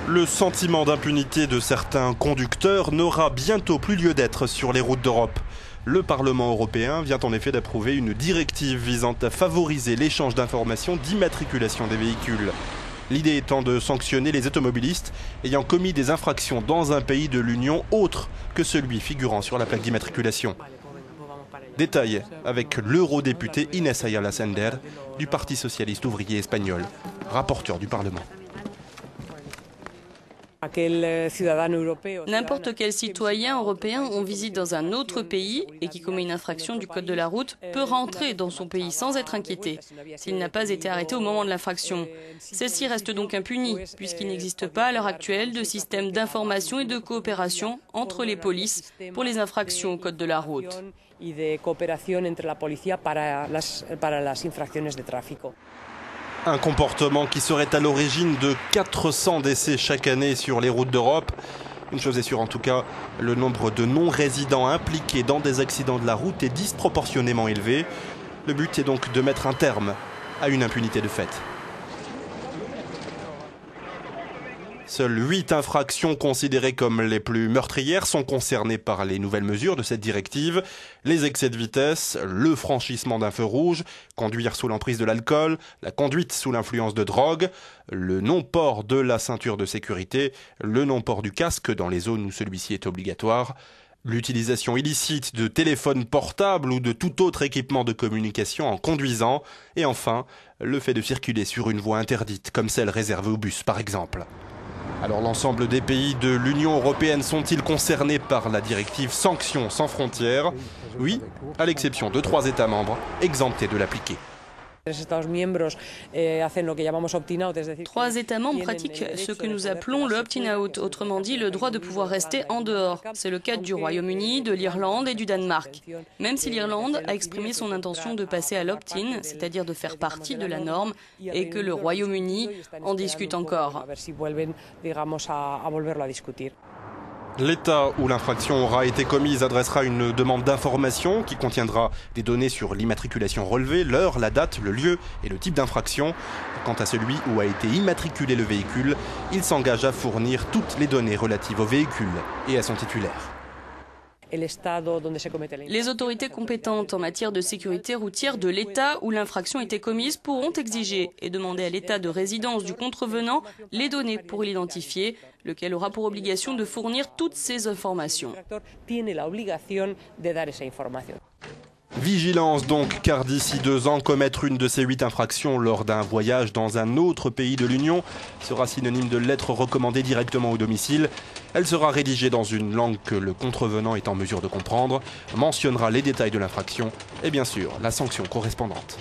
Le sentiment d'impunité de certains conducteurs n'aura bientôt plus lieu d'être sur les routes d'Europe. Le Parlement européen vient en effet d'approuver une directive visant à favoriser l'échange d'informations d'immatriculation des véhicules. L'idée étant de sanctionner les automobilistes ayant commis des infractions dans un pays de l'Union autre que celui figurant sur la plaque d'immatriculation. Détail avec l'eurodéputé Inés Ayala Sender du Parti socialiste ouvrier espagnol, rapporteur du Parlement. N'importe quel citoyen européen en visite dans un autre pays et qui commet une infraction du code de la route peut rentrer dans son pays sans être inquiété s'il n'a pas été arrêté au moment de l'infraction. Celle-ci reste donc impunie puisqu'il n'existe pas à l'heure actuelle de système d'information et de coopération entre les polices pour les infractions au code de la route. Un comportement qui serait à l'origine de 400 décès chaque année sur les routes d'Europe. Une chose est sûre en tout cas, le nombre de non-résidents impliqués dans des accidents de la route est disproportionnément élevé. Le but est donc de mettre un terme à une impunité de fait. Seules 8 infractions considérées comme les plus meurtrières sont concernées par les nouvelles mesures de cette directive. Les excès de vitesse, le franchissement d'un feu rouge, conduire sous l'emprise de l'alcool, la conduite sous l'influence de drogue, le non-port de la ceinture de sécurité, le non-port du casque dans les zones où celui-ci est obligatoire, l'utilisation illicite de téléphones portables ou de tout autre équipement de communication en conduisant, et enfin, le fait de circuler sur une voie interdite, comme celle réservée aux bus par exemple. Alors l'ensemble des pays de l'Union européenne sont-ils concernés par la directive Sanctions sans frontières? Oui, à l'exception de 3 États membres exemptés de l'appliquer. 3 États membres pratiquent ce que nous appelons le opt-in-out, autrement dit le droit de pouvoir rester en dehors. C'est le cas du Royaume-Uni, de l'Irlande et du Danemark. Même si l'Irlande a exprimé son intention de passer à l'opt-in, c'est-à-dire de faire partie de la norme, et que le Royaume-Uni en discute encore. L'État où l'infraction aura été commise adressera une demande d'information qui contiendra des données sur l'immatriculation relevée, l'heure, la date, le lieu et le type d'infraction. Quant à celui où a été immatriculé le véhicule, il s'engage à fournir toutes les données relatives au véhicule et à son titulaire. Les autorités compétentes en matière de sécurité routière de l'État où l'infraction a été commise pourront exiger et demander à l'État de résidence du contrevenant les données pour l'identifier, lequel aura pour obligation de fournir toutes ces informations. Vigilance donc, car d'ici 2 ans, commettre une de ces 8 infractions lors d'un voyage dans un autre pays de l'Union sera synonyme de lettre recommandée directement au domicile. Elle sera rédigée dans une langue que le contrevenant est en mesure de comprendre, mentionnera les détails de l'infraction et bien sûr la sanction correspondante.